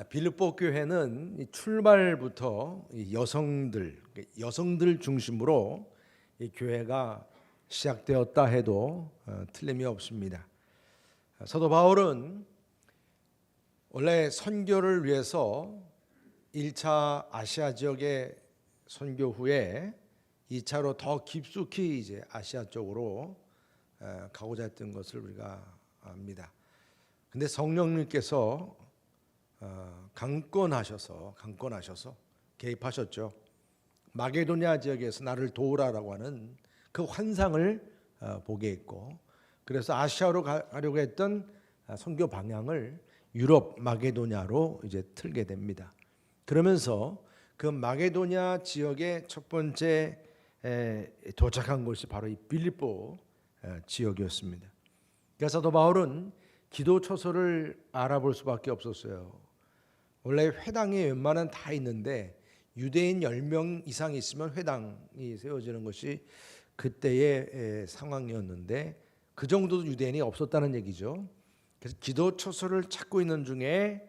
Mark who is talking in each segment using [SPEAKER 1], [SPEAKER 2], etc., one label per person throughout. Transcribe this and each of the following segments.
[SPEAKER 1] 빌립보 교회는 출발부터 여성들 중심으로 이 교회가 시작되었다 해도 틀림이 없습니다. 사도 바울은 원래 선교를 위해서 1차 아시아 지역의 선교 후에 2차로 더 깊숙이 이제 아시아 쪽으로 가고자 했던 것을 우리가 압니다. 근데 성령님께서 강권하셔서 개입하셨죠. 마게도냐 지역에서 나를 도우라라고 하는 그 환상을 보게 했고, 그래서 아시아로 가려고 했던 선교 방향을 유럽 마게도냐로 이제 틀게 됩니다. 그러면서 그 마게도냐 지역의 첫 번째 도착한 곳이 바로 이 빌립보 지역이었습니다. 그래서 사도 바울은 기도 처소를 알아볼 수밖에 없었어요. 원래 회당이 웬만한 다 있는데 유대인 10명 이상 있으면 회당이 세워지는 것이 그때의 상황이었는데 그 정도도 유대인이 없었다는 얘기죠. 그래서 기도 처소를 찾고 있는 중에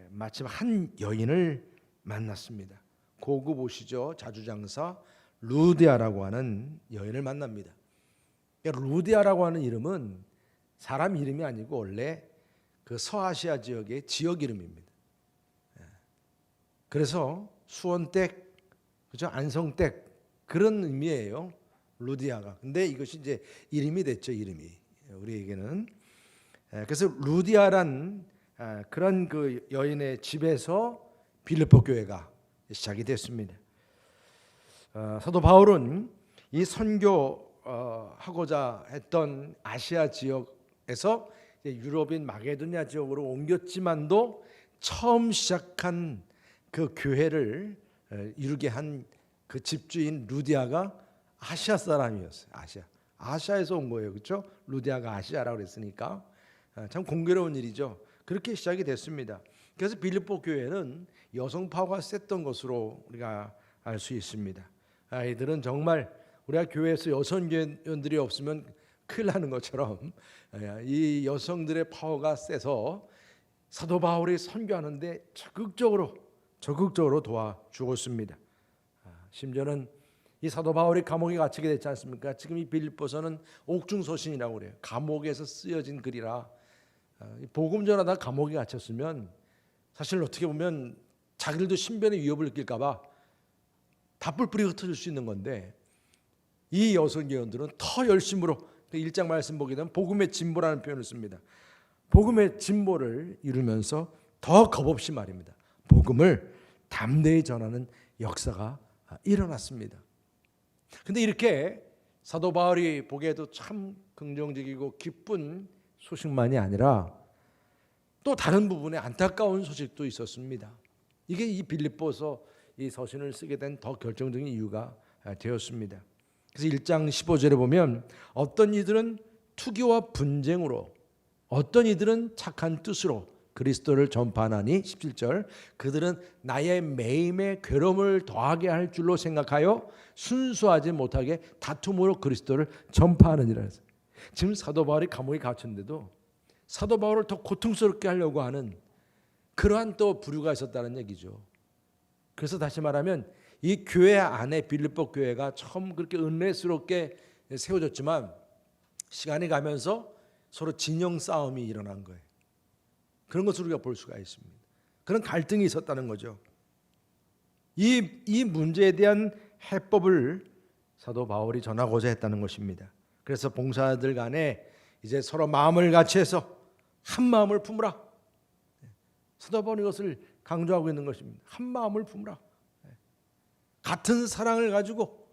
[SPEAKER 1] 마침 한 여인을 만났습니다. 고급 옷이죠. 자주장사 루디아라고 하는 여인을 만납니다. 루디아라고 하는 이름은 사람 이름이 아니고 원래 그 서아시아 지역의 지역 이름입니다. 그래서 수원댁, 그죠? 안성댁 그런 의미예요. 루디아가. 근데 이것이 이제 이름이 됐죠. 이름이 우리에게는. 그래서 루디아란 그런 그 여인의 집에서 빌립보 교회가 시작이 됐습니다. 사도 바울은 이 선교하고자 했던 아시아 지역에서 유럽인 마게도냐 지역으로 옮겼지만도 처음 시작한 그 교회를 이루게 한 그 집주인 루디아가 아시아 사람이었어요. 아시아에서 온 거예요. 그렇죠? 루디아가 아시아라고 그랬으니까 참 공교로운 일이죠. 그렇게 시작이 됐습니다. 그래서 빌립보 교회는 여성 파워가 셌던 것으로 우리가 알 수 있습니다. 이들은 정말 우리가 교회에서 여성교원들이 없으면 큰일 나는 것처럼 이 여성들의 파워가 세서 사도 바울이 선교하는데 적극적으로 도와주었습니다. 심지어는 이 사도 바울이 감옥에 갇히게 됐지 않습니까? 지금 이 빌립보서는 옥중서신이라고 그래요. 감옥에서 쓰여진 글이라 복음 전하다 감옥에 갇혔으면 사실 어떻게 보면 자기들도 신변의 위협을 느낄까 봐 다뿔 뿌리 흩어질 수 있는 건데 이 여성교원들은 더 열심으로 1장 말씀 보게 되면 복음의 진보라는 표현을 씁니다. 복음의 진보를 이루면서 더 겁없이 말입니다. 복음을 담대히 전하는 역사가 일어났습니다. 근데 이렇게 사도 바울이 보기에도 참 긍정적이고 기쁜 소식만이 아니라 또 다른 부분에 안타까운 소식도 있었습니다. 이게 이 빌립보서 이 서신을 쓰게 된 더 결정적인 이유가 되었습니다. 그래서 1장 15절에 보면 어떤 이들은 투기와 분쟁으로, 어떤 이들은 착한 뜻으로 그리스도를 전파하나니 17절 그들은 나의 매임에 괴로움을 더하게 할 줄로 생각하여 순수하지 못하게 다툼으로 그리스도를 전파하느니라. 지금 사도 바울이 감옥에 갇혔는데도 사도 바울을 더 고통스럽게 하려고 하는 그러한 또 부류가 있었다는 얘기죠. 그래서 다시 말하면 이 교회 안에 빌립보 교회가 처음 그렇게 은혜스럽게 세워졌지만 시간이 가면서 서로 진영 싸움이 일어난 거예요. 그런 것을 우리가 볼 수가 있습니다. 그런 갈등이 있었다는 거죠. 이 문제에 대한 해법을 사도 바울이 전하고자 했다는 것입니다. 그래서 봉사자들 간에 이제 서로 마음을 같이 해서 한 마음을 품으라. 사도 바울이 이것을 강조하고 있는 것입니다. 한 마음을 품으라. 같은 사랑을 가지고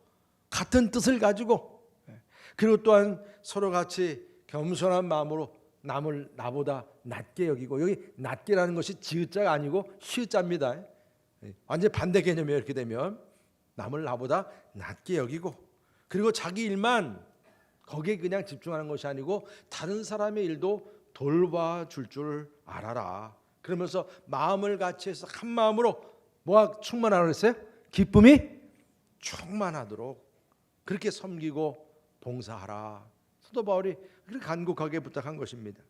[SPEAKER 1] 같은 뜻을 가지고 그리고 또한 서로 같이 겸손한 마음으로 남을 나보다 낮게 여기고, 여기 낮게라는 것이 지읒자가 아니고 시읒자입니다. 완전 반대 개념이에요. 이렇게 되면 남을 나보다 낮게 여기고, 그리고 자기 일만 거기에 그냥 집중하는 것이 아니고 다른 사람의 일도 돌봐줄 줄 알아라. 그러면서 마음을 같이 해서 한 마음으로 뭐가 충만하라고 그랬어요? 기쁨이 충만하도록 그렇게 섬기고 봉사하라. 사도 바울이 그렇게 간곡하게 부탁한 것입니다.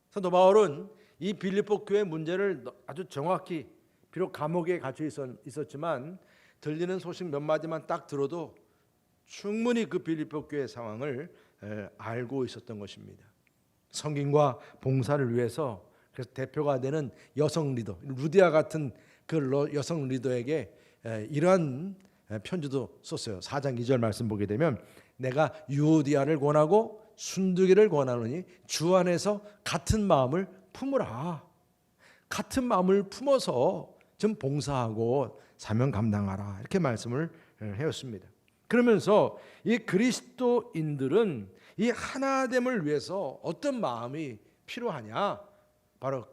[SPEAKER 1] 사도 바울은 이 빌립보 교회 문제를 아주 정확히, 비록 감옥에 갇혀 있었지만 들리는 소식 몇 마디만 딱 들어도 충분히 그 빌립보 교회 상황을 알고 있었던 것입니다. 성김과 봉사를 위해서 그래서 대표가 되는 여성 리더 루디아 같은 그 여성 리더에게 이러한 편지도 썼어요. 4장 2절 말씀 보게 되면 내가 유오디아를 권하고 순두기를 권하노니 주 안에서 같은 마음을 품으라. 같은 마음을 품어서 좀 봉사하고 사명 감당하라. 이렇게 말씀을 해왔습니다. 그러면서 이 그리스도인들은 이 하나됨을 위해서 어떤 마음이 필요하냐? 바로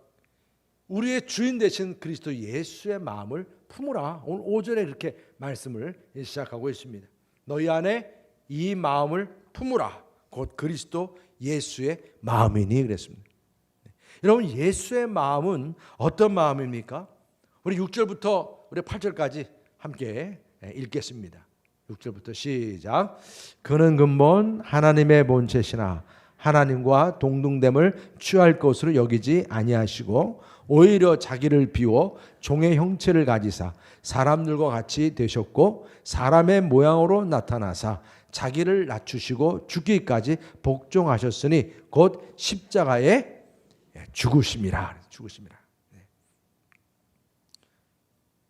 [SPEAKER 1] 우리의 주인 되신 그리스도 예수의 마음을 품으라. 오늘 5절에 이렇게 말씀을 시작하고 있습니다. 너희 안에 이 마음을 품으라. 곧 그리스도 예수의 마음이니 그랬습니다. 여러분, 예수의 마음은 어떤 마음입니까? 우리 6절부터 우리 8절까지 함께 읽겠습니다. 6절부터 시작. 그는 근본 하나님의 본체시나 하나님과 동등됨을 취할 것으로 여기지 아니하시고 오히려 자기를 비워 종의 형체를 가지사 사람들과 같이 되셨고 사람의 모양으로 나타나사 자기를 낮추시고 죽기까지 복종하셨으니 곧 십자가에 죽으심이라.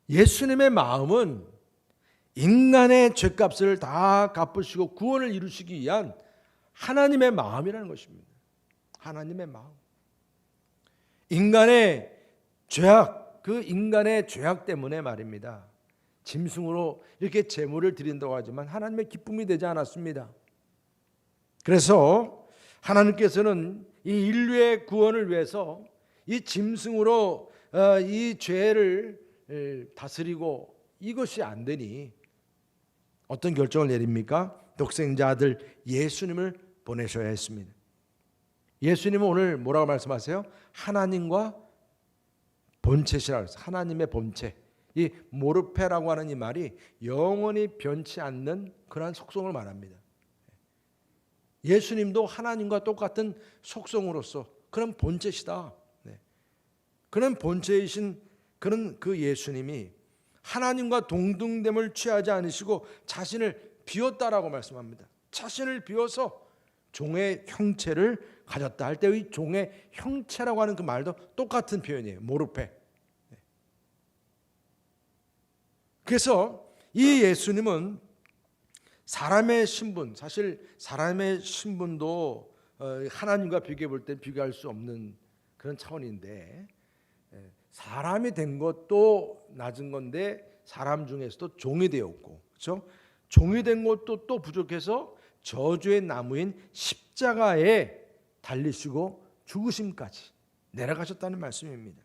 [SPEAKER 1] 예수님의 마음은 인간의 죄값을 다 갚으시고 구원을 이루시기 위한 하나님의 마음이라는 것입니다. 하나님의 마음. 인간의 죄악, 그 인간의 죄악 때문에 말입니다. 짐승으로 이렇게 제물을 드린다고 하지만 하나님의 기쁨이 되지 않았습니다. 그래서 하나님께서는 이 인류의 구원을 위해서 이 짐승으로 이 죄를 다스리고 이것이 안 되니 어떤 결정을 내립니까? 독생자 아들 예수님을 보내셔야 했습니다. 예수님은 오늘 뭐라고 말씀하세요? 하나님과 본체시라고 했어요. 하나님의 본체. 이 모르페라고 하는 이 말이 영원히 변치 않는 그러한 속성을 말합니다. 예수님도 하나님과 똑같은 속성으로서 그런 본체시다. 그런 본체이신 그런 그 예수님이 하나님과 동등됨을 취하지 않으시고 자신을 비웠다라고 말씀합니다. 자신을 비워서 종의 형체를 가졌다 할 때의 종의 형체라고 하는 그 말도 똑같은 표현이에요. 모르페. 그래서 이 예수님은 사람의 신분, 사실 사람의 신분도 하나님과 비교해 볼 때 비교할 수 없는 그런 차원인데 사람이 된 것도 낮은 건데 사람 중에서도 종이 되었고, 그렇죠? 종이 된 것도 또 부족해서 저주의 나무인 십자가에 달리시고 죽으심까지 내려가셨다는 말씀입니다.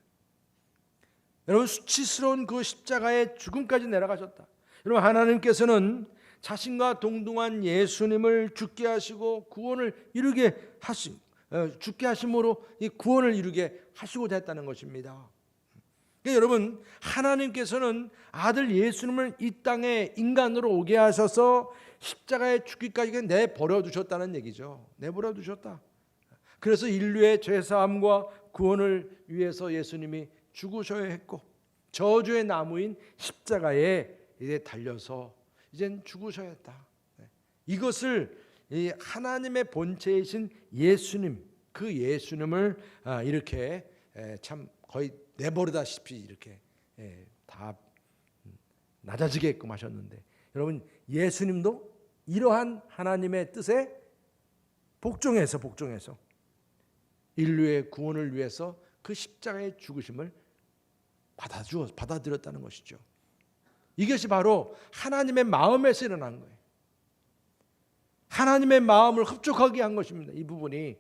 [SPEAKER 1] 여러분, 수치스러운 그 십자가의 죽음까지 내려가셨다. 여러분, 하나님께서는 자신과 동등한 예수님을 죽게 하시고 구원을 이루게 하신 죽게 하심으로 이 구원을 이루게 하시고자 했다는 것입니다. 그러니까 여러분, 하나님께서는 아들 예수님을 이 땅에 인간으로 오게 하셔서 십자가에 죽기까지 내버려 두셨다는 얘기죠. 내버려 두셨다. 그래서 인류의 죄사함과 구원을 위해서 예수님이 죽으셔야 했고 저주의 나무인 십자가에 이제 달려서 이젠 죽으셔야 했다. 이것을 이 하나님의 본체이신 예수님, 그 예수님을 이렇게 참 거의 내버리다시피 이렇게 다 낮아지게끔 하셨는데, 여러분, 예수님도 이러한 하나님의 뜻에 복종해서 인류의 구원을 위해서 그 십자가의 죽으심을 받아들였다는 것이죠. 이것이 바로 하나님의 마음에서 일어난 거예요. 하나님의 마음을 흡족하게 한 것입니다. 이 부분이.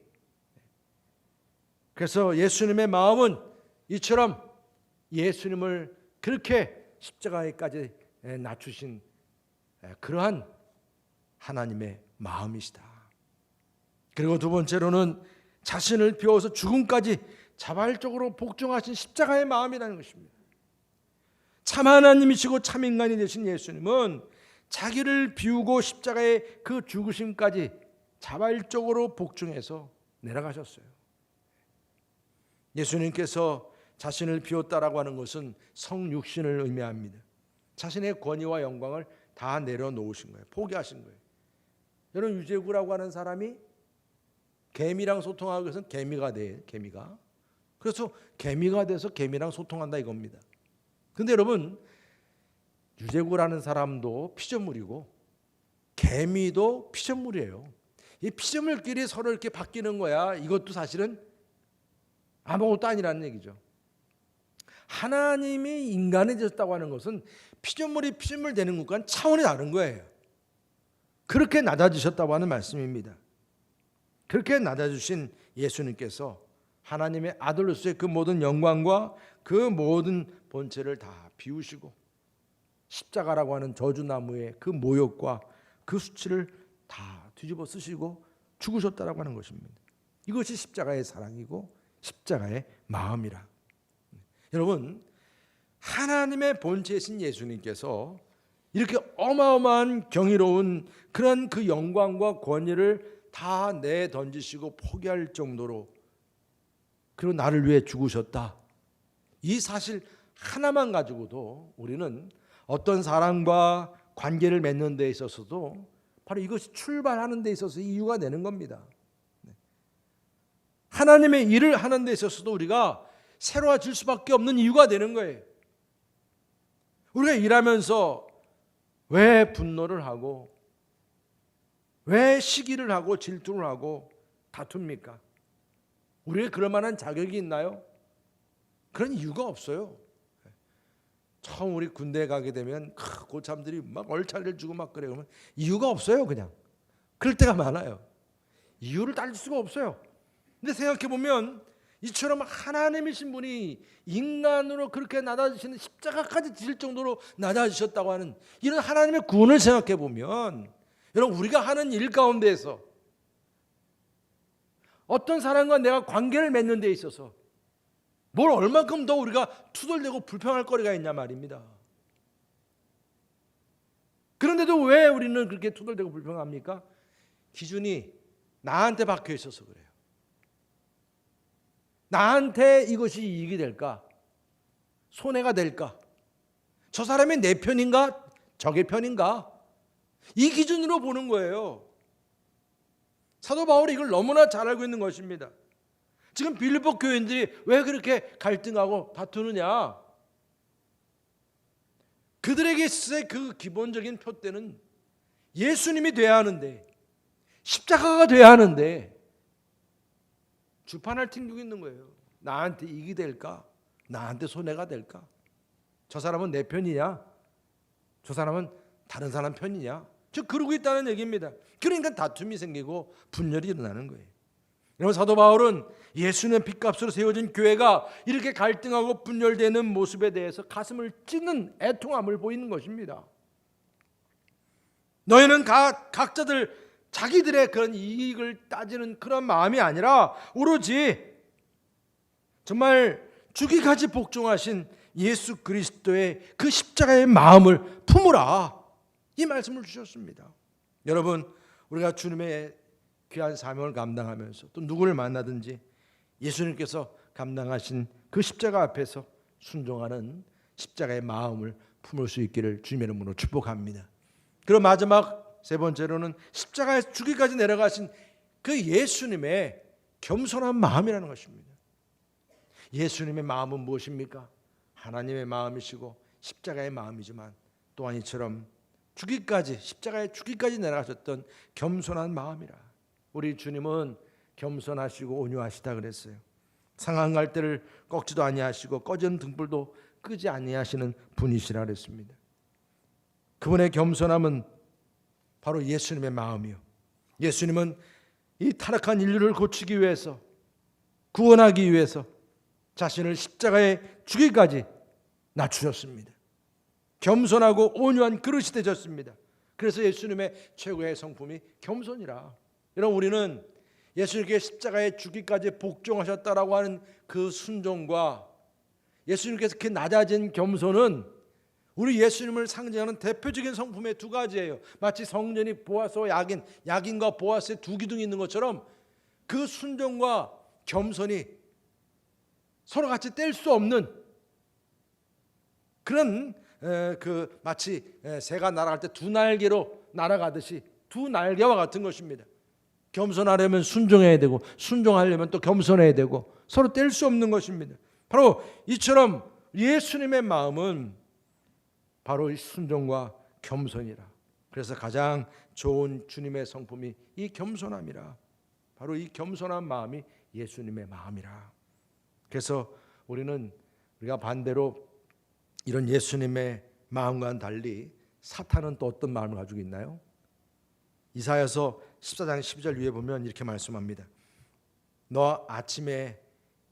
[SPEAKER 1] 그래서 예수님의 마음은 이처럼 예수님을 그렇게 십자가에까지 낮추신 그러한 하나님의 마음이시다. 그리고 두 번째로는 자신을 비워서 죽음까지 자발적으로 복종하신 십자가의 마음이라는 것입니다. 참 하나님이시고 참 인간이 되신 예수님은 자기를 비우고 십자가의 그 죽으심까지 자발적으로 복종해서 내려가셨어요. 예수님께서 자신을 비웠다라고 하는 것은 성육신을 의미합니다. 자신의 권위와 영광을 다 내려놓으신 거예요. 포기하신 거예요. 여러분, 유재구라고 하는 사람이 개미랑 소통하기 위해서는 개미가 돼요. 개미가. 그래서 개미가 돼서 개미랑 소통한다 이겁니다. 근데 여러분, 유재구라는 사람도 피조물이고 개미도 피조물이에요. 이 피조물끼리 서로 이렇게 바뀌는 거야. 이것도 사실은 아무것도 아니라는 얘기죠. 하나님이 인간이 되셨다고 하는 것은 피조물이 피조물 되는 것과는 차원이 다른 거예요. 그렇게 낮아지셨다고 하는 말씀입니다. 그렇게 낮아주신 예수님께서 하나님의 아들로서의 그 모든 영광과 그 모든 본체를 다 비우시고 십자가라고 하는 저주나무의 그 모욕과 그 수치를 다 뒤집어 쓰시고 죽으셨다라고 하는 것입니다. 이것이 십자가의 사랑이고 십자가의 마음이라. 여러분, 하나님의 본체이신 예수님께서 이렇게 어마어마한 경이로운 그런 그 영광과 권위를 다 내던지시고 포기할 정도로, 그리고 나를 위해 죽으셨다. 이 사실 하나만 가지고도 우리는 어떤 사람과 관계를 맺는 데 있어서도 바로 이것이 출발하는 데 있어서 이유가 되는 겁니다. 하나님의 일을 하는 데 있어서도 우리가 새로워질 수밖에 없는 이유가 되는 거예요. 우리가 일하면서 왜 분노를 하고 왜 시기를 하고 질투를 하고 다툽니까? 우리가 그럴 만한 자격이 있나요? 그런 이유가 없어요. 처음 우리 군대에 가게 되면 고참들이 막 얼차려를 주고 막 그래요. 그러면 이유가 없어요. 그냥 그럴 때가 많아요. 이유를 따질 수가 없어요. 근데 생각해 보면 이처럼 하나님이신 분이 인간으로 그렇게 낮아지시는, 십자가까지 지실 정도로 낮아지셨다고 하는 이런 하나님의 구원을 생각해 보면, 여러분, 우리가 하는 일 가운데에서 어떤 사람과 내가 관계를 맺는 데 있어서 뭘 얼만큼 더 우리가 투덜대고 불평할 거리가 있냐 말입니다. 그런데도 왜 우리는 그렇게 투덜대고 불평합니까? 기준이 나한테 박혀 있어서 그래요. 나한테 이것이 이익이 될까? 손해가 될까? 저 사람이 내 편인가? 적의 편인가? 이 기준으로 보는 거예요. 사도 바울이 이걸 너무나 잘 알고 있는 것입니다. 지금 빌립보 교인들이 왜 그렇게 갈등하고 다투느냐? 그들에게 있어서의 그 기본적인 표대는 예수님이 돼야 하는데, 십자가가 돼야 하는데 주판을 튕기고 있는 거예요. 나한테 이익이 될까? 나한테 손해가 될까? 저 사람은 내 편이냐? 저 사람은 다른 사람 편이냐? 즉 그러고 있다는 얘기입니다. 그러니까 다툼이 생기고 분열이 일어나는 거예요. 여러분, 사도 바울은 예수님의 핏값으로 세워진 교회가 이렇게 갈등하고 분열되는 모습에 대해서 가슴을 찢는 애통함을 보이는 것입니다. 너희는 각자들 자기들의 그런 이익을 따지는 그런 마음이 아니라 오로지 정말 죽기까지 복종하신 예수 그리스도의 그 십자가의 마음을 품으라, 이 말씀을 주셨습니다. 여러분, 우리가 주님의 귀한 사명을 감당하면서 또 누구를 만나든지 예수님께서 감당하신 그 십자가 앞에서 순종하는 십자가의 마음을 품을 수 있기를 주님의 이름으로 축복합니다. 그리고 마지막 세 번째로는 십자가에 죽기까지 내려가신 그 예수님의 겸손한 마음이라는 것입니다. 예수님의 마음은 무엇입니까? 하나님의 마음이시고 십자가의 마음이지만 또한 이처럼 죽기까지, 십자가에 죽기까지 내려가셨던 겸손한 마음이라. 우리 주님은 겸손하시고 온유하시다 그랬어요. 상한 때를 꺾지도 아니하시고 꺼진 등불도 끄지 아니하시는 분이시라 그랬습니다. 그분의 겸손함은 바로 예수님의 마음이요, 예수님은 이 타락한 인류를 고치기 위해서, 구원하기 위해서 자신을 십자가에 죽기까지 낮추셨습니다. 겸손하고 온유한 그릇이 되셨습니다. 그래서 예수님의 최고의 성품이 겸손이라. 여러분, 우리는 예수님께 십자가에 죽기까지 복종하셨다라고 하는 그 순종과 예수님께서 그 낮아진 겸손은 우리 예수님을 상징하는 대표적인 성품의 두 가지예요. 마치 성전이 보아스와 야긴과 보아스의 두 기둥이 있는 것처럼 그 순종과 겸손이 서로 같이 뗄 수 없는 그런 마치 새가 날아갈 때 두 날개로 날아가듯이 두 날개와 같은 것입니다. 겸손하려면 순종해야 되고 순종하려면 또 겸손해야 되고 서로 뗄 수 없는 것입니다. 바로 이처럼 예수님의 마음은 바로 이 순종과 겸손이라. 그래서 가장 좋은 주님의 성품이 이 겸손함이라. 바로 이 겸손한 마음이 예수님의 마음이라. 그래서 우리가 반대로 이런 예수님의 마음과는 달리 사탄은 또 어떤 마음을 가지고 있나요? 이사야서 14장 12절 위에 보면 이렇게 말씀합니다. 너 아침에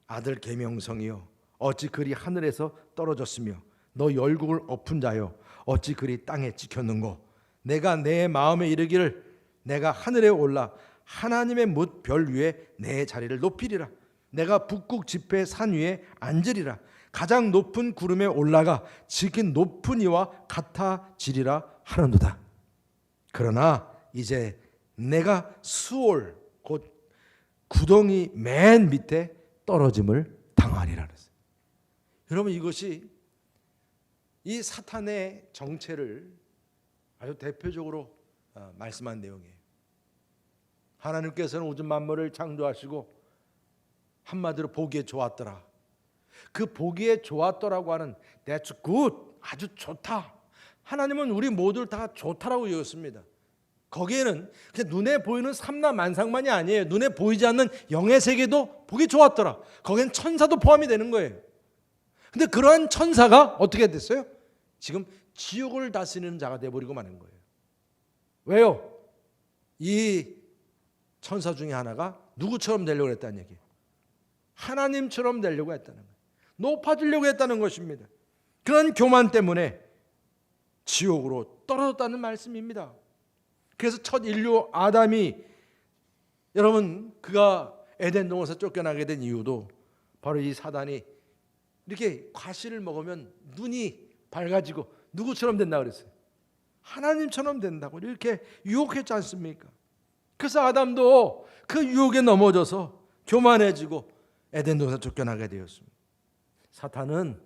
[SPEAKER 1] 아들 계명성이여 어찌 그리 하늘에서 떨어졌으며 너 열국을 엎은 자여 어찌 그리 땅에 찍혔는고 내가 내 마음에 이르기를 내가 하늘에 올라 하나님의 뭇 별 위에 내 자리를 높이리라. 내가 북극 지폐 산 위에 앉으리라. 가장 높은 구름에 올라가 지극히 높은 이와 같아지리라 하는도다. 그러나 이제 내가 수올 곧 구덩이 맨 밑에 떨어짐을 당하리라 그랬어요. 여러분, 이것이 이 사탄의 정체를 아주 대표적으로 말씀한 내용이에요. 하나님께서는 우주 만물을 창조하시고 한마디로 보기에 좋았더라. 그 보기에 좋았더라고 하는 That's good, 아주 좋다. 하나님은 우리 모두를 다 좋다라고 여겼습니다. 거기에는 그냥 눈에 보이는 삼라만상만이 아니에요. 눈에 보이지 않는 영의 세계도 보기 좋았더라. 거기엔 천사도 포함이 되는 거예요. 근데 그러한 천사가 어떻게 됐어요? 지금 지옥을 다스리는 자가 되어버리고 마는 거예요. 왜요? 이 천사 중에 하나가 누구처럼 되려고 했다는 얘기예요. 하나님처럼 되려고 했다는 거예요. 높아지려고 했다는 것입니다. 그런 교만 때문에 지옥으로 떨어졌다는 말씀입니다. 그래서 첫 인류 아담이, 여러분, 그가 에덴 동에서 쫓겨나게 된 이유도 바로 이 사단이 이렇게 과실을 먹으면 눈이 밝아지고 누구처럼 된다 그랬어요. 하나님처럼 된다고 이렇게 유혹했지 않습니까? 그래서 아담도 그 유혹에 넘어져서 교만해지고 에덴 동에서 쫓겨나게 되었습니다. 사탄은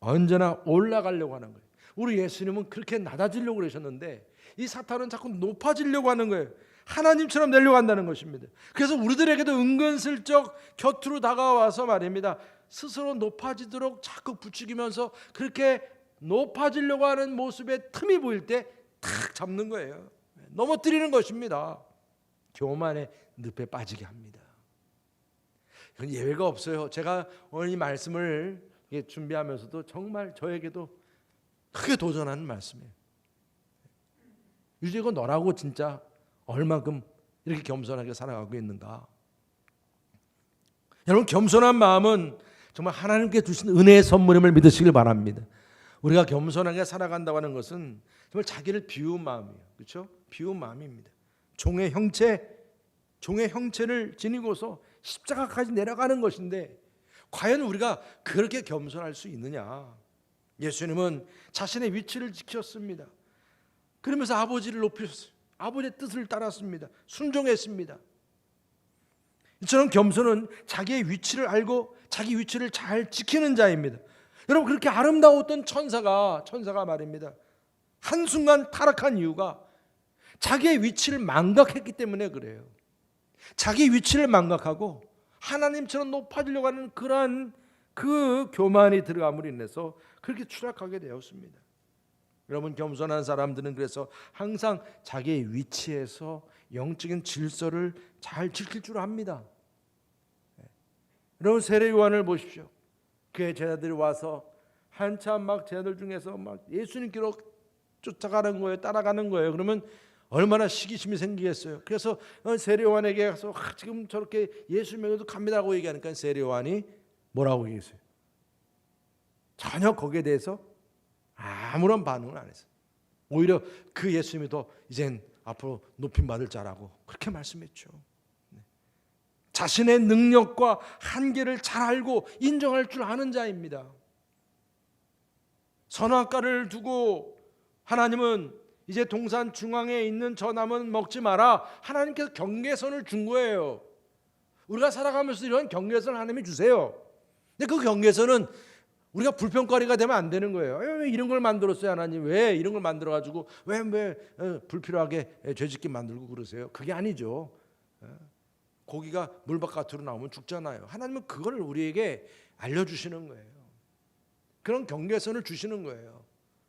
[SPEAKER 1] 언제나 올라가려고 하는 거예요. 우리 예수님은 그렇게 낮아지려고 그러셨는데 이 사탄은 자꾸 높아지려고 하는 거예요. 하나님처럼 되려고 한다는 것입니다. 그래서 우리들에게도 은근슬쩍 곁으로 다가와서 말입니다. 스스로 높아지도록 자꾸 부추기면서 그렇게 높아지려고 하는 모습에 틈이 보일 때 탁 잡는 거예요. 넘어뜨리는 것입니다. 교만의 늪에 빠지게 합니다. 이건 예외가 없어요. 제가 오늘 이 말씀을 준비하면서도 정말 저에게도 크게 도전하는 말씀이에요. 유재고 너라고 진짜 얼마큼 이렇게 겸손하게 살아가고 있는가? 여러분, 겸손한 마음은 정말 하나님께 주신 은혜의 선물임을 믿으시길 바랍니다. 우리가 겸손하게 살아간다고 하는 것은 정말 자기를 비운 마음이에요. 그렇죠? 비운 마음입니다. 종의 형체를 지니고서 십자가까지 내려가는 것인데 과연 우리가 그렇게 겸손할 수 있느냐? 예수님은 자신의 위치를 지켰습니다. 그러면서 아버지를 높이셨어요. 아버지의 뜻을 따랐습니다. 순종했습니다. 이처럼 겸손은 자기의 위치를 알고 자기 위치를 잘 지키는 자입니다. 여러분, 그렇게 아름다웠던 천사가 말입니다. 한순간 타락한 이유가 자기의 위치를 망각했기 때문에 그래요. 자기 위치를 망각하고 하나님처럼 높아지려고 하는 그러한 그 교만이 들어감으로 인해서 그렇게 추락하게 되었습니다. 여러분, 겸손한 사람들은 그래서 항상 자기의 위치에서 영적인 질서를 잘 지킬 줄 압니다. 여러분, 세례 요한을 보십시오. 그의 제자들이 와서 한참 막 제자들 중에서 막 예수님께로 쫓아가는 거예요. 따라가는 거예요. 그러면 얼마나 시기심이 생기겠어요. 그래서 세례 요한에게 가서 지금 저렇게 예수님에게도 갑니다라고 얘기하니까 세례 요한이 뭐라고 얘기했어요? 전혀 거기에 대해서 아무런 반응을 안 했어요. 오히려 그 예수님이 더 이젠 앞으로 높임 받을 자라고 그렇게 말씀했죠. 자신의 능력과 한계를 잘 알고 인정할 줄 아는 자입니다. 선악과를 두고 하나님은 이제 동산 중앙에 있는 저 나무는 먹지 마라. 하나님께서 경계선을 준 거예요. 우리가 살아가면서 이런 경계선을 하나님이 주세요. 근데 그 경계선은 우리가 불평거리가 되면 안 되는 거예요. 왜 이런 걸 만들었어요, 하나님? 왜 이런 걸 만들어가지고 왜 불필요하게 죄짓게 만들고 그러세요? 그게 아니죠. 고기가 물 바깥으로 나오면 죽잖아요. 하나님은 그걸 우리에게 알려주시는 거예요. 그런 경계선을 주시는 거예요.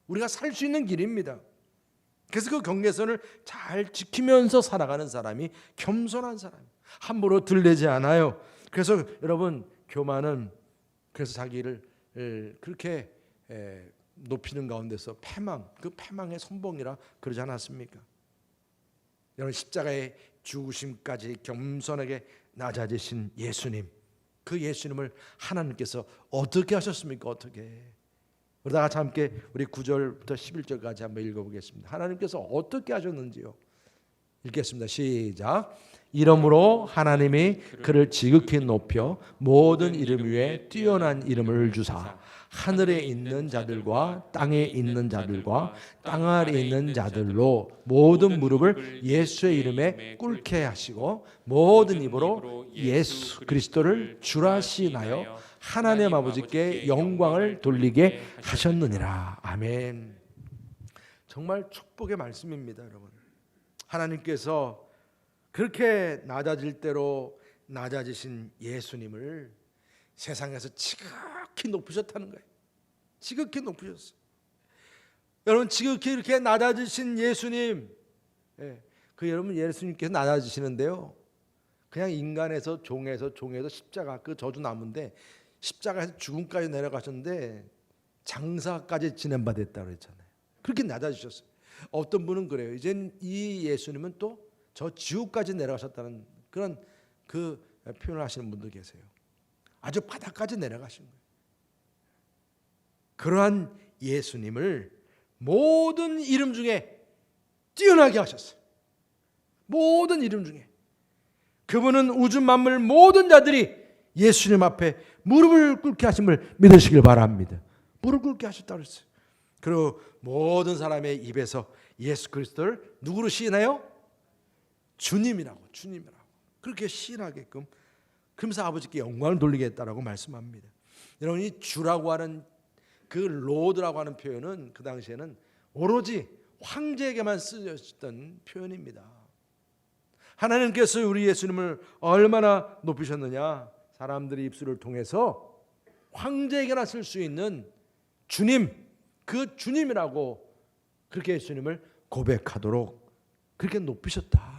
[SPEAKER 1] 우리가 살 수 있는 길입니다. 그래서 그 경계선을 잘 지키면서 살아가는 사람이 겸손한 사람, 함부로 들리지 않아요. 그래서 여러분, 교만은 그래서 자기를 그렇게 높이는 가운데서 그 패망의 선봉이라 그러지 않았습니까? 여러분, 십자가의 죽으심까지 겸손하게 낮아지신 예수님, 그 예수님을 하나님께서 어떻게 하셨습니까? 어떻게? 우리 다 같이 함께 우리 9절부터 11절까지 한번 읽어보겠습니다. 하나님께서 어떻게 하셨는지요. 읽겠습니다. 시작. 이러므로 하나님이 그를 지극히 높여 모든 이름 위에 뛰어난 이름을 주사 하늘에 있는 자들과 땅에 있는 자들과 땅 아래 있는 자들로 모든 무릎을 예수의 이름에 꿇게 하시고 모든 입으로 예수 그리스도를 주라 시인하여 하나님 아버지께 영광을 돌리게 하셨느니라. 아멘. 정말 축복의 말씀입니다, 여러분. 하나님께서 그렇게 낮아질 대로 낮아지신 예수님을 세상에서 지극히 높으셨다는 거예요. 지극히 높으셨어요. 여러분, 지극히 이렇게 낮아지신 예수님, 그 여러분 예수님께서 낮아지시는데요, 그냥 인간에서 종에서 십자가 그 저주 나무인데 십자가에서 죽음까지 내려가셨는데 장사까지 지낸 바 됐다고 그랬잖아요. 그렇게 낮아지셨어요. 어떤 분은 그래요. 이젠 이 예수님은 또 저 지옥까지 내려가셨다는 그런 그 표현을 하시는 분도 계세요. 아주 바닥까지 내려가신 거예요. 그러한 예수님을 모든 이름 중에 뛰어나게 하셨어요. 모든 이름 중에. 그분은 우주 만물 모든 자들이 예수님 앞에 무릎을 꿇게 하심을 믿으시길 바랍니다. 무릎 꿇게 하셨다고 그랬어요. 그리고 모든 사람의 입에서 예수 그리스도를 누구로 시인해요? 주님이라고 그렇게 시인하게끔, 그러면서 아버지께 영광을 돌리겠다라고 말씀합니다. 여러분, 이 주라고 하는 그 로드라고 하는 표현은 그 당시에는 오로지 황제에게만 쓰였던 표현입니다. 하나님께서 우리 예수님을 얼마나 높이셨느냐, 사람들의 입술을 통해서 황제에게나 쓸 수 있는 주님, 그 주님이라고 그렇게 예수님을 고백하도록 그렇게 높이셨다.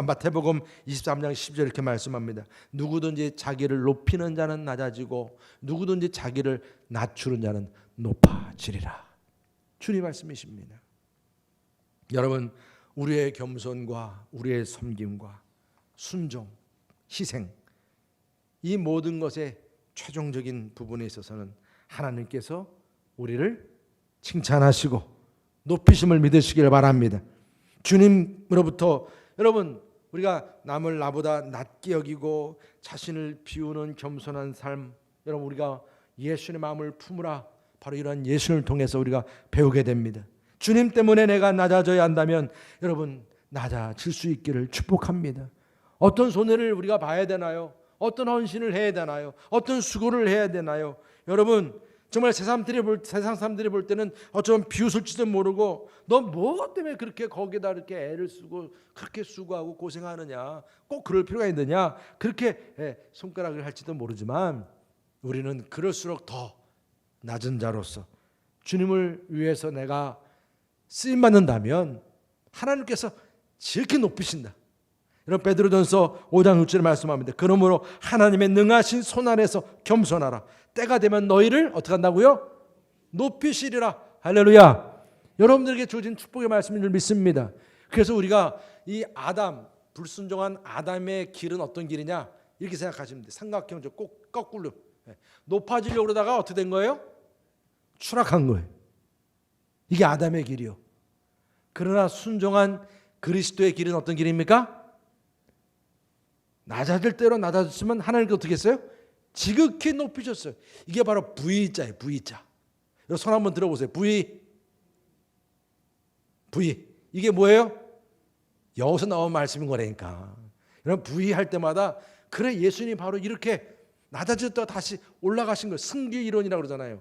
[SPEAKER 1] 마태복음 23장 10절 이렇게 말씀합니다. 누구든지 자기를 높이는 자는 낮아지고 누구든지 자기를 낮추는 자는 높아지리라. 주님 말씀이십니다. 여러분, 우리의 겸손과 우리의 섬김과 순종, 희생, 이 모든 것의 최종적인 부분에 있어서는 하나님께서 우리를 칭찬하시고 높이심을 믿으시길 바랍니다. 주님으로부터 여러분, 우리가 남을 나보다 낮게 여기고 자신을 비우는 겸손한 삶, 여러분, 우리가 예수의 마음을 품으라, 바로 이러한 예수를 통해서 우리가 배우게 됩니다. 주님 때문에 내가 낮아져야 한다면 여러분, 낮아질 수 있기를 축복합니다. 어떤 손해를 우리가 봐야 되나요? 어떤 헌신을 해야 되나요? 어떤 수고를 해야 되나요? 여러분, 정말 세상 사람들이 볼 때는 어쩌면 비웃을지도 모르고, 너 뭐 때문에 그렇게 거기다 이렇게 애를 쓰고 그렇게 수고하고 고생하느냐, 꼭 그럴 필요가 있느냐, 그렇게 손가락을 할지도 모르지만, 우리는 그럴수록 더 낮은 자로서 주님을 위해서 내가 쓰임받는다면 하나님께서 지극히 높이신다. 여러분, 베드로전서 5장 6절에 말씀합니다. 그러므로 하나님의 능하신 손 안에서 겸손하라. 때가 되면 너희를 어떻게 한다고요? 높이시리라. 할렐루야. 여러분들에게 주어진 축복의 말씀인 줄 믿습니다. 그래서 우리가 이 불순종한 아담의 길은 어떤 길이냐, 이렇게 생각하시면 돼요. 삼각형 꼭 거꾸로 높아지려고 그러다가 어떻게 된 거예요? 추락한 거예요. 이게 아담의 길이요. 그러나 순종한 그리스도의 길은 어떤 길입니까? 낮아질 대로 낮아졌으면 하나님께서 어떻게 했어요? 지극히 높이셨어요. 이게 바로 V자예요. V자. 손 한번 들어보세요. V. 이게 뭐예요? 여기서 나온 말씀인 거라니까. 여러분, V 할 때마다 그래, 예수님이 바로 이렇게 낮아졌다가 다시 올라가신 거예요. 승기 이론이라고 그러잖아요.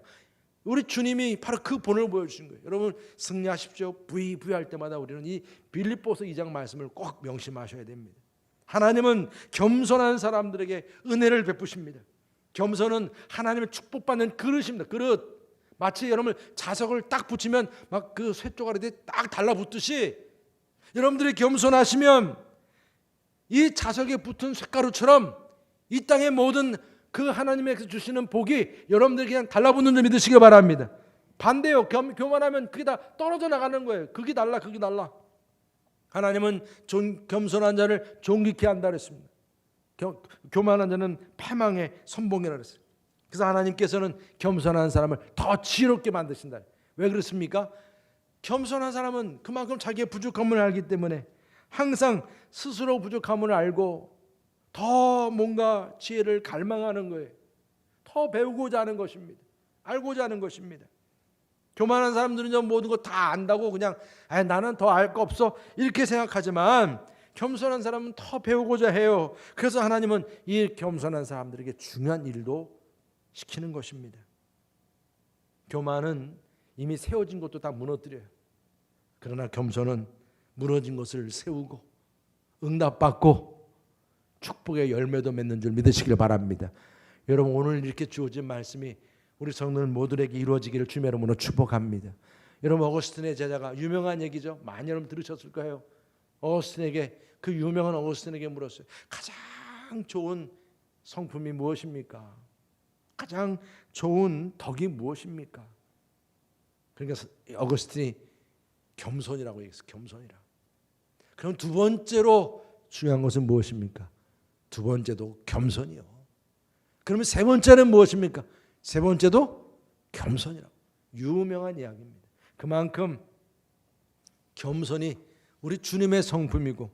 [SPEAKER 1] 우리 주님이 바로 그 본을 보여주신 거예요. 여러분 승리하십시오. 부할 때마다 우리는 이 빌립보서 2장 말씀을 꼭 명심하셔야 됩니다. 하나님은 겸손한 사람들에게 은혜를 베푸십니다. 겸손은 하나님의 축복받는 그릇입니다. 그릇. 마치 여러분 자석을 딱 붙이면 막 그 쇠조각이 딱 달라붙듯이 여러분들이 겸손하시면 이 자석에 붙은 쇳가루처럼 이 땅의 모든 그 하나님께서 주시는 복이 여러분들에게 그냥 달라붙는 줄 믿으시기 바랍니다. 반대요. 교만하면 그게 다 떨어져 나가는 거예요. 극이 달라. 하나님은 겸손한 자를 존귀케 한다 그랬습니다. 교만한 자는 패망의 선봉이라 그랬어요. 그래서 하나님께서는 겸손한 사람을 더 지혜롭게 만드신다. 왜 그렇습니까? 겸손한 사람은 그만큼 자기의 부족함을 알기 때문에 항상 스스로 부족함을 알고 더 뭔가 지혜를 갈망하는 거예요. 더 배우고자 하는 것입니다. 알고자 하는 것입니다. 교만한 사람들은 모든 거 다 안다고 그냥 나는 더 알 거 없어 이렇게 생각하지만 겸손한 사람은 더 배우고자 해요. 그래서 하나님은 이 겸손한 사람들에게 중요한 일도 시키는 것입니다. 교만은 이미 세워진 것도 다 무너뜨려요. 그러나 겸손은 무너진 것을 세우고 응답받고 축복의 열매도 맺는 줄 믿으시길 바랍니다. 여러분 오늘 이렇게 주어진 말씀이 우리 성도들 모두에게 이루어지기를 주님의 이름으로 축복합니다. 여러분 어거스틴의 제자가 유명한 얘기죠. 많이 여러분 들으셨을 거예요. 어거스틴에게 그 유명한 어거스틴에게 물었어요. 가장 좋은 성품이 무엇입니까? 가장 좋은 덕이 무엇입니까? 그러니까 어거스틴이 겸손이라고 얘기했어요. 겸손이라. 그럼 두 번째로 중요한 것은 무엇입니까? 두 번째도 겸손이요. 그러면 세 번째는 무엇입니까? 세 번째도 겸손이라고. 유명한 이야기입니다. 그만큼 겸손이 우리 주님의 성품이고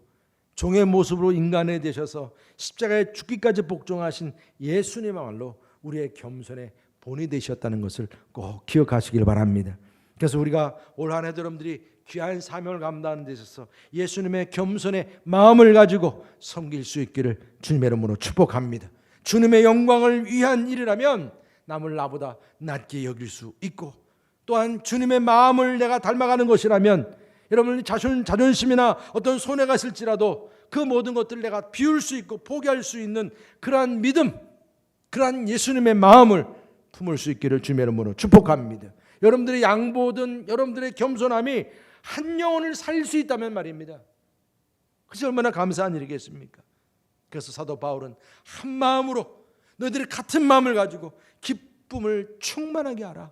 [SPEAKER 1] 종의 모습으로 인간에 되셔서 십자가에 죽기까지 복종하신 예수님이야말로 우리의 겸손의 본이 되셨다는 것을 꼭 기억하시길 바랍니다. 그래서 우리가 올 한 해도 여러분들이 귀한 사명을 감당하는 데 있어서 예수님의 겸손의 마음을 가지고 섬길 수 있기를 주님의 이름으로 축복합니다. 주님의 영광을 위한 일이라면 남을 나보다 낮게 여길 수 있고 또한 주님의 마음을 내가 닮아가는 것이라면 여러분 자존심이나 어떤 손해가 있을지라도 그 모든 것들을 내가 비울 수 있고 포기할 수 있는 그러한 믿음, 그러한 예수님의 마음을 품을 수 있기를 주님의 이름으로 축복합니다. 여러분들의 양보든 여러분들의 겸손함이 한 영혼을 살릴 수 있다면 말입니다. 그것이 얼마나 감사한 일이겠습니까? 그래서 사도 바울은 한 마음으로 너희들이 같은 마음을 가지고 기쁨을 충만하게 하라.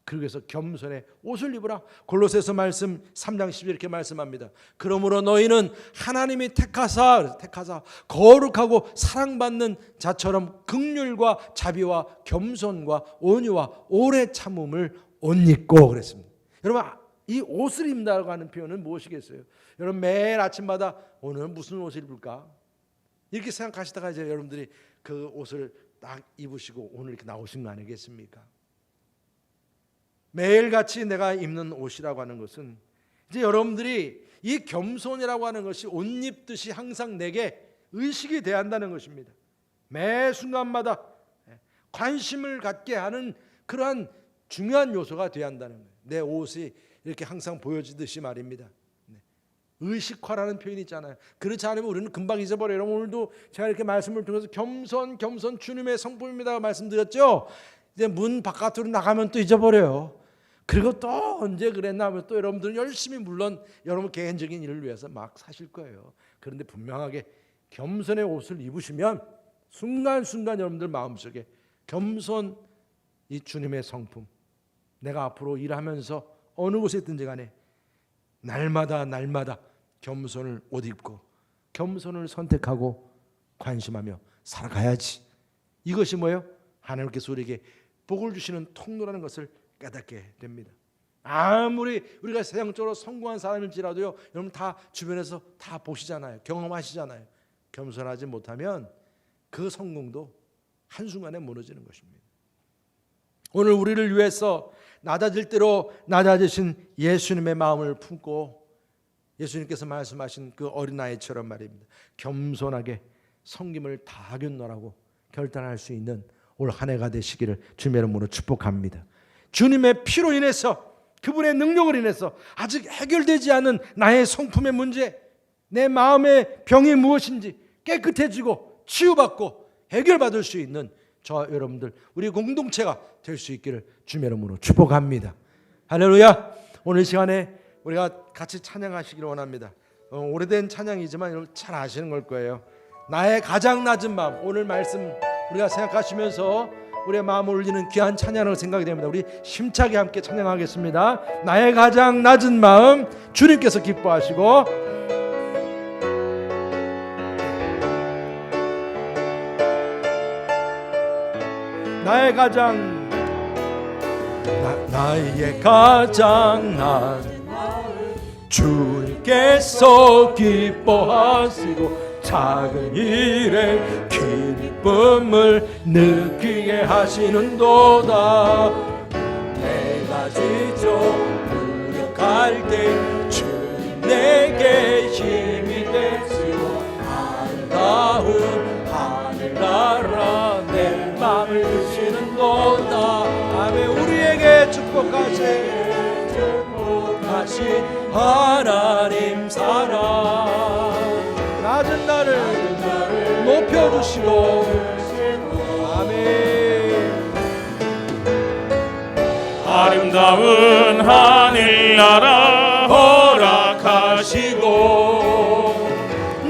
[SPEAKER 1] 그래서 겸손의 옷을 입으라. 골로새서 말씀 3장 10절 이렇게 말씀합니다. 그러므로 너희는 하나님이 택하사 거룩하고 사랑받는 자처럼 긍휼과 자비와 겸손과 온유와 오래 참음을 옷 입고 그랬습니다. 여러분 이 옷을 입는다고 하는 표현은 무엇이겠어요? 여러분 매일 아침마다 오늘은 무슨 옷을 입을까? 이렇게 생각하시다가 이제 여러분들이 그 옷을 딱 입으시고 오늘 이렇게 나오신 거 아니겠습니까? 매일같이 내가 입는 옷이라고 하는 것은 이제 여러분들이 이 겸손이라고 하는 것이 옷 입듯이 항상 내게 의식이 돼야 한다는 것입니다. 매 순간마다 관심을 갖게 하는 그러한 중요한 요소가 돼야 한다는 거예요. 내 옷이 이렇게 항상 보여지듯이 말입니다. 의식화라는 표현이 있잖아요. 그렇지 않으면 우리는 금방 잊어버려요. 여러분 오늘도 제가 이렇게 말씀을 통해서 겸손 주님의 성품입니다 말씀드렸죠. 이제 문 바깥으로 나가면 또 잊어버려요. 그리고 또 언제 그랬나 하면 또 여러분들은 열심히 물론 여러분 개인적인 일을 위해서 막 사실 거예요. 그런데 분명하게 겸손의 옷을 입으시면 순간순간 여러분들 마음속에 겸손 이 주님의 성품, 내가 앞으로 일하면서 어느 곳에 있든지 간에 날마다 겸손을 옷 입고 겸손을 선택하고 관심하며 살아가야지. 이것이 뭐예요? 하나님께서 우리에게 복을 주시는 통로라는 것을 깨닫게 됩니다. 아무리 우리가 세상적으로 성공한 사람일지라도요, 여러분 다 주변에서 다 보시잖아요. 경험하시잖아요. 겸손하지 못하면 그 성공도 한순간에 무너지는 것입니다. 오늘 우리를 위해서 낮아질 대로 낮아지신 예수님의 마음을 품고 예수님께서 말씀하신 그 어린아이처럼 말입니다. 겸손하게 섬김을 다 견노라고 결단할 수 있는 올 한 해가 되시기를 주님의 이름으로 축복합니다. 주님의 피로 인해서, 그분의 능력을 인해서 아직 해결되지 않은 나의 성품의 문제, 내 마음의 병이 무엇인지 깨끗해지고 치유받고 해결받을 수 있는 저와 여러분들, 우리 공동체가 될 수 있기를 주님의 이름으로 축복합니다. 할렐루야. 오늘 시간에 우리가 같이 찬양하시기를 원합니다. 오래된 찬양이지만 여러분 잘 아시는 걸 거예요. 나의 가장 낮은 마음. 오늘 말씀 우리가 생각하시면서 우리의 마음을 울리는 귀한 찬양을 생각이 됩니다. 우리 힘차게 함께 찬양하겠습니다. 나의 가장 낮은 마음, 주님께서 기뻐하시고, 나의 가장 나의 가장 낮은 마음, 주님께서 기뻐하시고 작은 일에 기쁨을 느끼게 하시는도다. 내가 지쳐 무력할 때 주님 내게 힘이 되시고 아름다운 하늘나라 내 맘을 주시는도다. 아멘. 우리에게 축복하신 하나님 사랑, 낮은 나를 높여주시고, 아멘.
[SPEAKER 2] 아름다운 하늘나라 허락하시고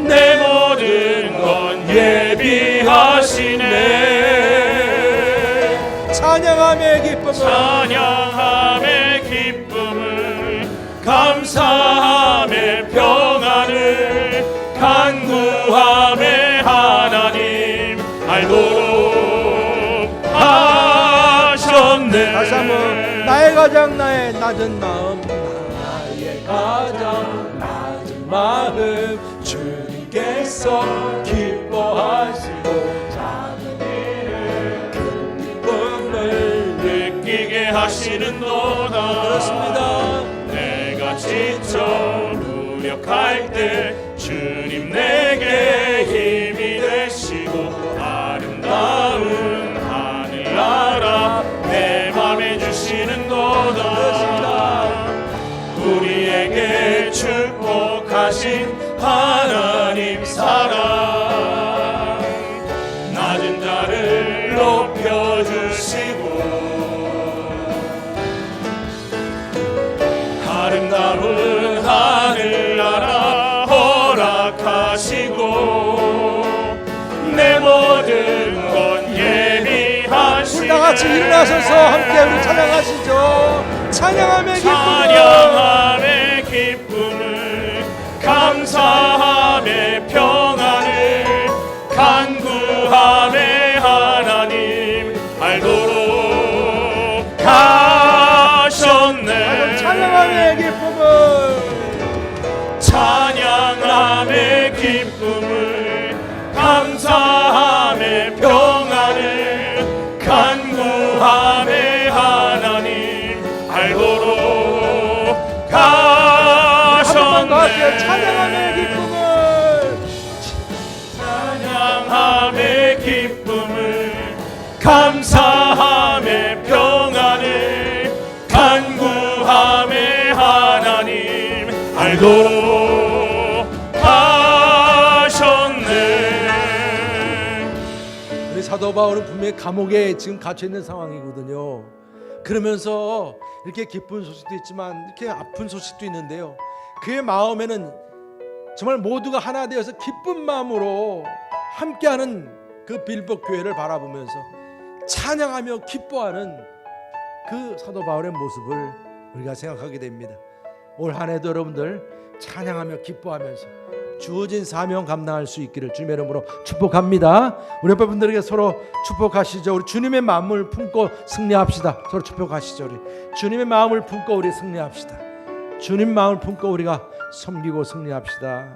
[SPEAKER 2] 내 모든 건 예비하시네.
[SPEAKER 1] 찬양함의 기쁨을,
[SPEAKER 2] 찬양함의 기쁨을, 감사함의 평안을, 간구함의 하나님 알도록 하셨네.
[SPEAKER 1] 다시 한번 나의 가장 나의 낮은 마음, 나의 가장 낮은 마음, 주님께서 기뻐하시고 작은 일을 큰 기쁨을
[SPEAKER 2] 느끼게 하시는도다.
[SPEAKER 1] 그렇습니다.
[SPEAKER 2] 내가 지쳐 무력할 때 주님 내게 힘이 되시고 아름다운 하늘나라 내 맘에 주시는도다. 우리에게 축복하신 하나님 사랑, 낮은 자를 높여주시고 아름다운 하늘나라 허락하시고 내 모든 건 예비하시네.
[SPEAKER 1] 우리 다 같이 일어나셔서 함께 우리 찬양하시죠. 찬양함의 기쁨을,
[SPEAKER 2] 찬양함의 기쁨을, 감사함의 평안을, 간구함의 하나님 알도록 하셨네.
[SPEAKER 1] 찬양함의 기쁨을,
[SPEAKER 2] 찬양함의 기쁨을, 감사함의 평안을, 간구함의 하나님 알도록 하셨네.
[SPEAKER 1] 찬양함의 기쁨을,
[SPEAKER 2] 찬양함의 기쁨을, 감사함의 평안을, 간구함의 하나님 알도록 하셨네.
[SPEAKER 1] 우리 사도 바울은 분명히 감옥에 지금 갇혀 있는 상황이거든요. 그러면서 이렇게 기쁜 소식도 있지만 이렇게 아픈 소식도 있는데요. 그의 마음에는 정말 모두가 하나 되어서 기쁜 마음으로 함께하는 그 빌보 교회를 바라보면서 찬양하며 기뻐하는 그 사도 바울의 모습을 우리가 생각하게 됩니다. 올 한 해도 여러분들 찬양하며 기뻐하면서 주어진 사명 감당할 수 있기를 주님의 이름으로 축복합니다. 우리 옆에 분들에게 서로 축복하시죠. 우리 주님의 마음을 품고 승리합시다. 서로 축복하시죠. 우리 주님의 마음을 품고 우리 승리합시다. 주님 마음을 품고 우리가 섬기고 승리합시다.